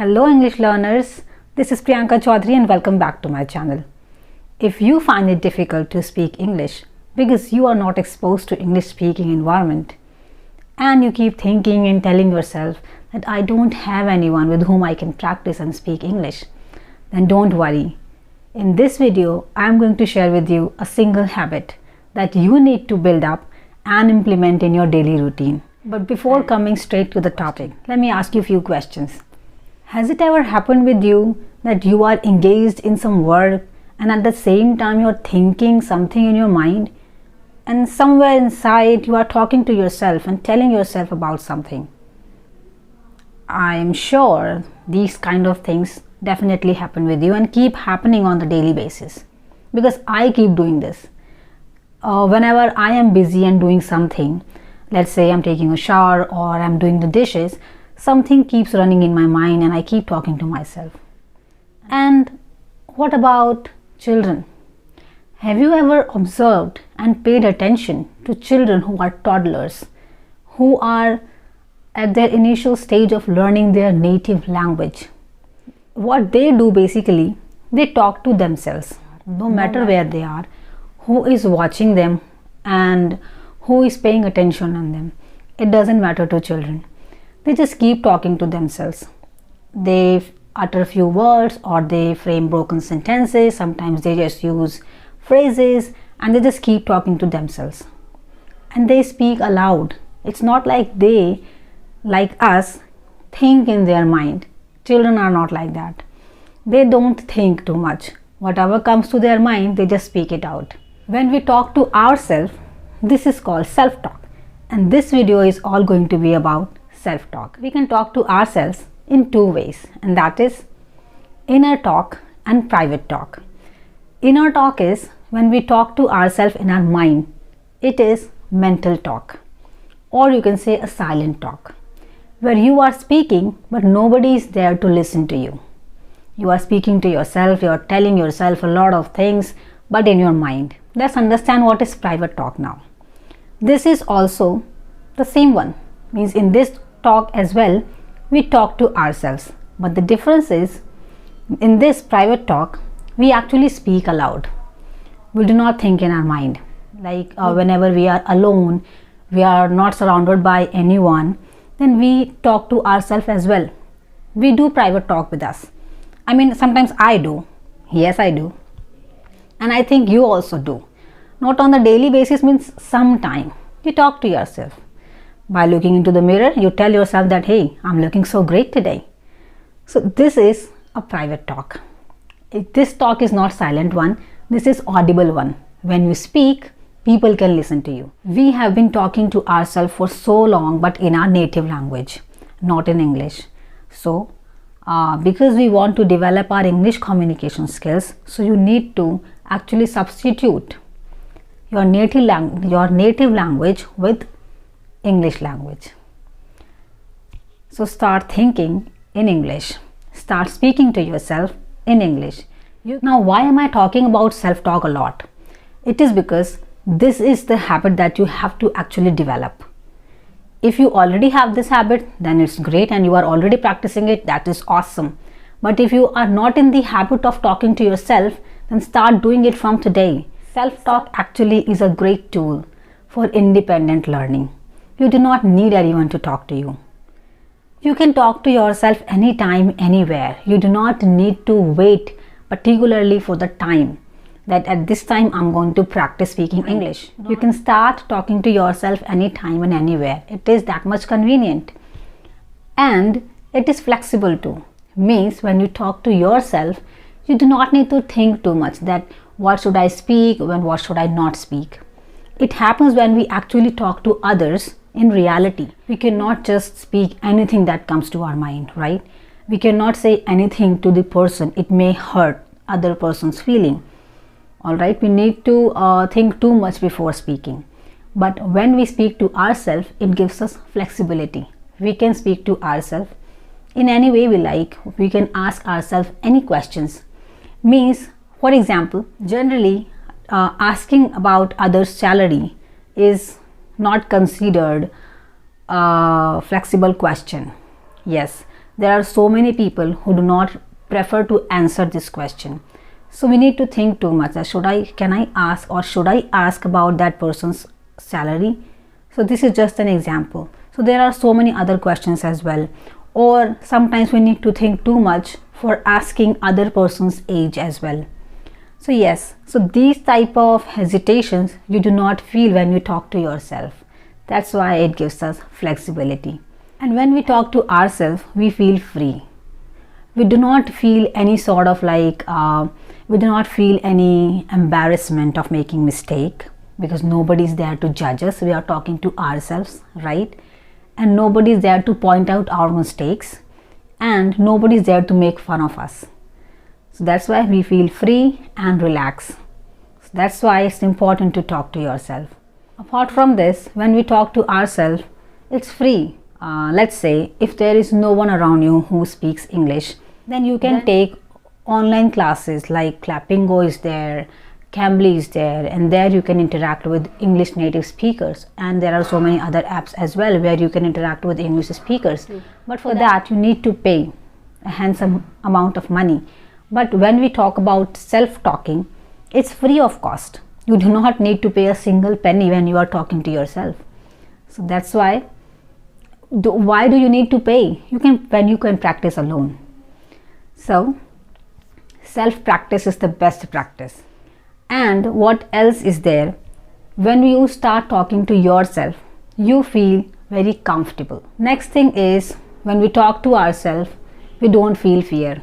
Hello English learners, this is Priyanka Chaudhary and welcome back to my channel. If you find it difficult to speak English because you are not exposed to English speaking environment and you keep thinking and telling yourself that I don't have anyone with whom I can practice and speak English, then don't worry. In this video, I am going to share with you a single habit that you need to build up and implement in your daily routine. But before coming straight to the topic, let me ask you a few questions. Has it ever happened with you that you are engaged in some work and at the same time you're thinking something in your mind and somewhere inside you are talking to yourself and telling yourself about something? I am sure these kind of things definitely happen with you and keep happening on the daily basis, because I keep doing this. Whenever I am busy and doing something, let's say I'm taking a shower or I'm doing the dishes, something keeps running in my mind and I keep talking to myself. And what about children? Have you ever observed and paid attention to children who are toddlers, who are at their initial stage of learning their native language? What they do basically, they talk to themselves, no matter where they are, who is watching them and who is paying attention on them. It doesn't matter to children. They just keep talking to themselves. They utter few words or they frame broken sentences. Sometimes they just use phrases and they just keep talking to themselves. And they speak aloud. It's not like they, like us, think in their mind. Children are not like that. They don't think too much. Whatever comes to their mind, they just speak it out. When we talk to ourselves, this is called self-talk. And this video is all going to be about self-talk. We can talk to ourselves in two ways, and that is inner talk and private talk. Inner talk is when we talk to ourselves in our mind. It is mental talk, or you can say a silent talk, where you are speaking but nobody is there to listen to you. You are speaking to yourself, you are telling yourself a lot of things but in your mind. Let's understand what is private talk now. This is also the same one, means in this talk as well we talk to ourselves, but the difference is in this private talk we actually speak aloud. We do not think in our mind. Like whenever we are alone, we are not surrounded by anyone, then we talk to ourselves as well. We do private talk with us. I mean, sometimes I do. Yes, I do. And I think you also do. Not on the daily basis, means sometime you talk to yourself. By looking into the mirror, you tell yourself that, hey, I'm looking so great today. So this is a private talk. This talk is not silent one. This is audible one. When you speak, people can listen to you. We have been talking to ourselves for so long, but in our native language, not in English. So, because we want to develop our English communication skills, so you need to actually substitute your native language with English language. So start thinking in English. Start speaking to yourself in English. Now, why am I talking about self-talk a lot? It is because this is the habit that you have to actually develop. If you already have this habit, then it's great and you are already practicing it. That is awesome. But if you are not in the habit of talking to yourself, then start doing it from today. Self-talk actually is a great tool for independent learning. You do not need anyone to talk to you. You can talk to yourself anytime, anywhere. You do not need to wait particularly for the time that at this time I'm going to practice speaking English. You can start talking to yourself anytime and anywhere. It is that much convenient. And it is flexible too. Means when you talk to yourself, you do not need to think too much that what should I speak and what should I not speak. It happens when we actually talk to others. In reality, we cannot just speak anything that comes to our mind, right? We cannot say anything to the person. It may hurt other person's feeling. All right, we need to think too much before speaking. But when we speak to ourselves, it gives us flexibility. We can speak to ourselves in any way we like. We can ask ourselves any questions. Means, for example, generally asking about others' salary is not considered a flexible question. Yes, there are so many people who do not prefer to answer this question. So we need to think too much that can I ask, or should I ask about that person's salary? So this is just an example. So there are so many other questions as well. Or sometimes we need to think too much for asking other person's age as well. So yes, so these type of hesitations you do not feel when you talk to yourself. That's why it gives us flexibility. And when we talk to ourselves, we feel free. We do not feel any sort of we do not feel any embarrassment of making mistake, because nobody is there to judge us. We are talking to ourselves, right? And nobody is there to point out our mistakes, and nobody is there to make fun of us. So that's why we feel free and relaxed. So that's why it's important to talk to yourself. Apart from this, when we talk to ourselves, it's free. Let's say if there is no one around you who speaks English, then you can take online classes like Clappingo is there, Cambly is there, and there you can interact with English native speakers. And there are so many other apps as well where you can interact with English speakers. But for that you need to pay a handsome amount of money. But when we talk about self-talking, it's free of cost. You do not need to pay a single penny when you are talking to yourself. So that's why do you need to pay? When you can practice alone. So self-practice is the best practice. And what else is there? When you start talking to yourself, you feel very comfortable. Next thing is, when we talk to ourselves, we don't feel fear.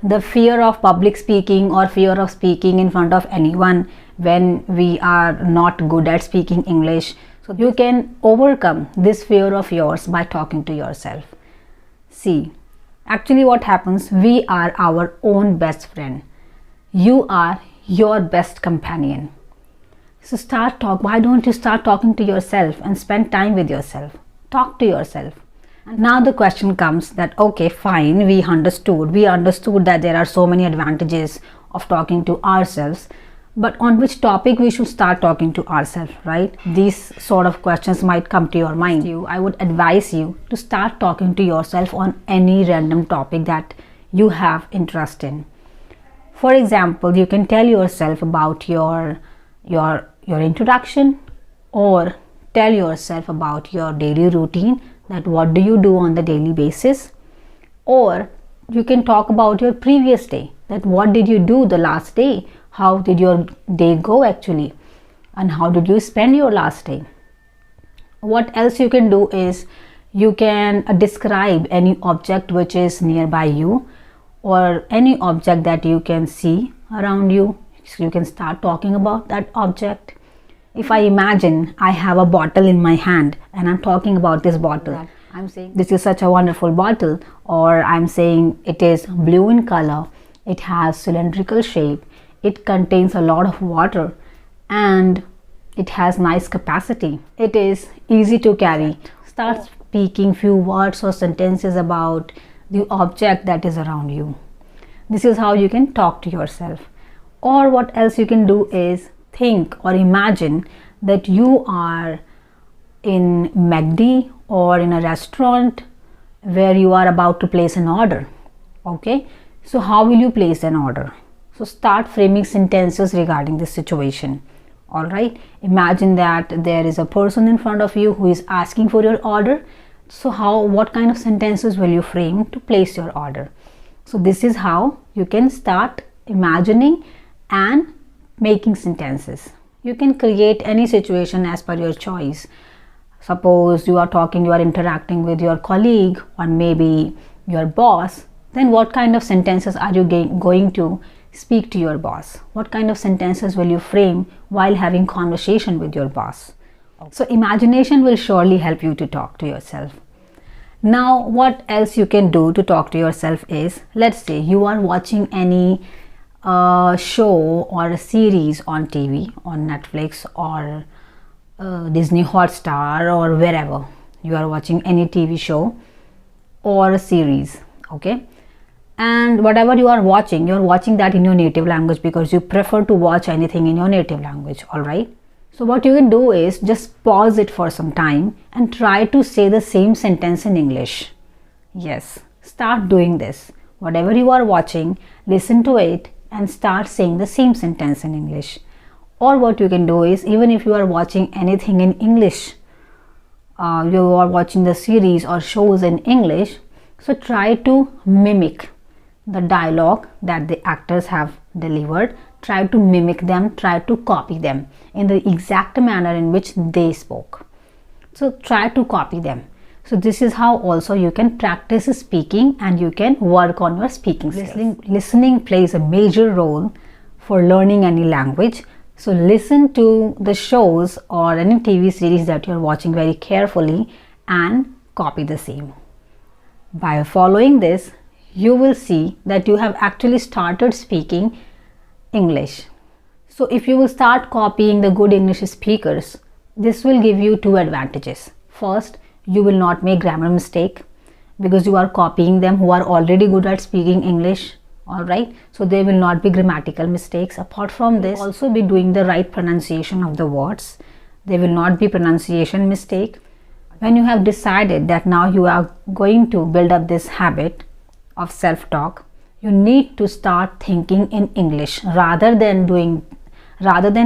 The fear of public speaking or fear of speaking in front of anyone when we are not good at speaking English. So you can overcome this fear of yours by talking to yourself. See, actually what happens, we are our own best friend. You are your best companion. So why don't you start talking to yourself and spend time with yourself? Talk to yourself. And now the question comes that, okay, fine, we understood that there are so many advantages of talking to ourselves, but on which topic we should start talking to ourselves, right? These sort of questions might come to your mind. I would advise you to start talking to yourself on any random topic that you have interest in. For example, you can tell yourself about your introduction, or tell yourself about your daily routine, that what do you do on the daily basis, or you can talk about your previous day, that what did you do the last day, how did your day go actually, and how did you spend your last day. What else you can do is, you can describe any object which is nearby you, or any object that you can see around you. So you can start talking about that object. If I imagine I have a bottle in my hand and I'm talking about this bottle, I'm saying this is such a wonderful bottle, or I'm saying it is blue in color, it has cylindrical shape, it contains a lot of water, and it has nice capacity, it is easy to carry. Start speaking few words or sentences about the object that is around you. This is how you can talk to yourself. Or what else you can do is, think or imagine that you are in McD or in a restaurant where you are about to place an order. Okay, so how will you place an order? So start framing sentences regarding this situation. All right, imagine that there is a person in front of you who is asking for your order. So what kind of sentences will you frame to place your order? So this is how you can start imagining and making sentences. You can create any situation as per your choice. Suppose you are interacting with your colleague or maybe your boss, then what kind of sentences are you going to speak to your boss? What kind of sentences will you frame while having conversation with your boss? So imagination will surely help you to talk to yourself. Now what else you can do to talk to yourself is, let's say you are watching any show or a series on TV, on Netflix or Disney Hotstar, or wherever you are watching any TV show or a series. Okay, and whatever you are watching that in your native language, because you prefer to watch anything in your native language. All right, so what you can do is just pause it for some time and try to say the same sentence in English. Yes, start doing this. Whatever you are watching, listen to it and start saying the same sentence in English. Or what you can do is, even if you are watching anything in English, you are watching the series or shows in English, so try to mimic the dialogue that the actors have delivered. Try to mimic them, try to copy them in the exact manner in which they spoke. So try to copy them. So this is how also you can practice speaking and you can work on your speaking skills. Listening plays a major role for learning any language. So listen to the shows or any TV series that you're watching very carefully and copy the same. By following this, you will see that you have actually started speaking English. So if you will start copying the good English speakers, this will give you two advantages. First, you will not make grammar mistake because you are copying them who are already good at speaking English. Alright, so there will not be grammatical mistakes. Apart from this, also be doing the right pronunciation of the words. There will not be pronunciation mistake. When you have decided that now you are going to build up this habit of self-talk, you need to start thinking in English rather than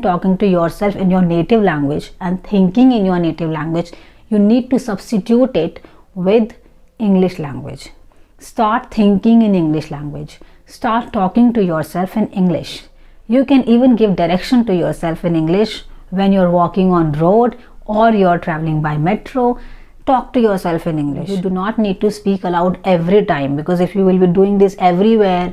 talking to yourself in your native language and thinking in your native language. You need to substitute it with English language. Start thinking in English language. Start talking to yourself in English. You can even give direction to yourself in English when you're walking on road or you're traveling by metro. Talk to yourself in English. You do not need to speak aloud every time, because if you will be doing this everywhere,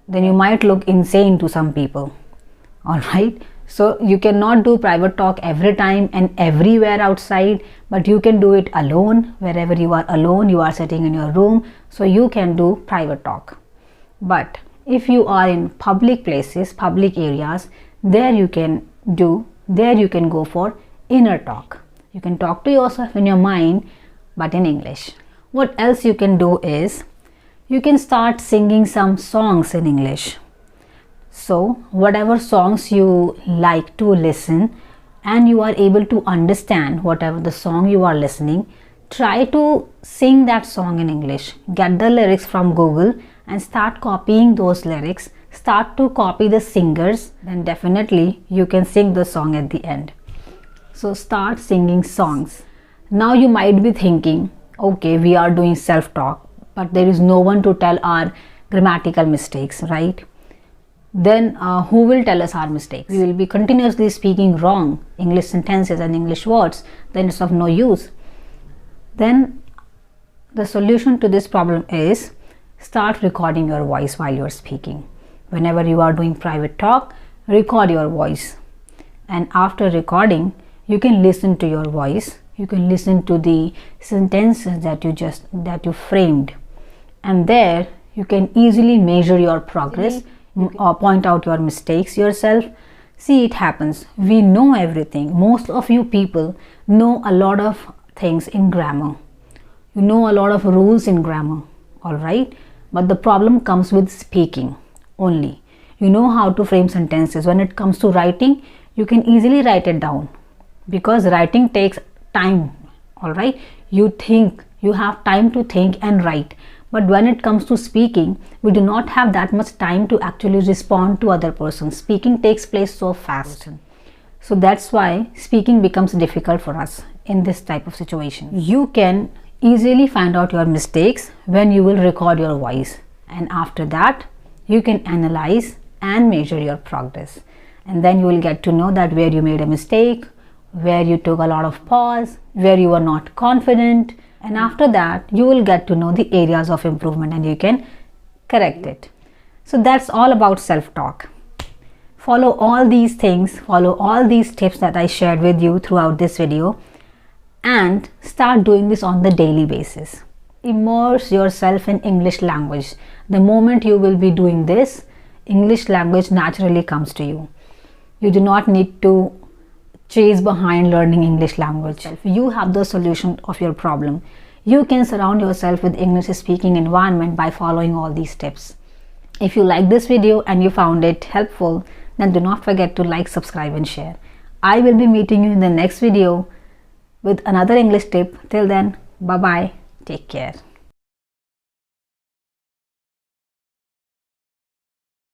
then you might look insane to some people. Alright, so you cannot do private talk every time and everywhere outside, but you can do it alone. Wherever you are alone, you are sitting in your room, so you can do private talk. But if you are in public places, public areas, there you can go for inner talk. You can talk to yourself in your mind, but in English. What else you can do is, you can start singing some songs in English. So whatever songs you like to listen and you are able to understand whatever the song you are listening, try to sing that song in English. Get the lyrics from Google and start copying those lyrics. Start to copy the singers, then definitely you can sing the song at the end. So start singing songs. Now you might be thinking, okay, we are doing self-talk, but there is no one to tell our grammatical mistakes, right? Then who will tell us our mistakes? We will be continuously speaking wrong English sentences and English words, then it's of no use. Then the solution to this problem is, start recording your voice while you are speaking. Whenever you are doing private talk, record your voice, and after recording, you can listen to your voice. You can listen to the sentences that you framed, and there you can easily measure your progress or point out your mistakes yourself. See, it happens. We know everything. Most of you people know a lot of things in grammar. You know a lot of rules in grammar, alright? But the problem comes with speaking only. You know how to frame sentences. When it comes to writing, you can easily write it down, because writing takes time, alright? You have time to think and write. But when it comes to speaking, we do not have that much time to actually respond to other persons. Speaking takes place so fast. So that's why speaking becomes difficult for us in this type of situation. You can easily find out your mistakes when you will record your voice, and after that you can analyze and measure your progress, and then you will get to know that where you made a mistake, where you took a lot of pause, where you were not confident, and after that you will get to know the areas of improvement and you can correct it. So that's all about self-talk. Follow all these things, follow all these tips that I shared with you throughout this video, and start doing this on the daily basis. Immerse yourself in English language. The moment you will be doing this, English language naturally comes to you. You do not need to chase behind learning English language. You have the solution of your problem. You can surround yourself with English speaking environment by following all these tips. If you like this video and you found it helpful, then do not forget to like, subscribe and share. I will be meeting you in the next video with another English tip. Till then, bye bye. Take care.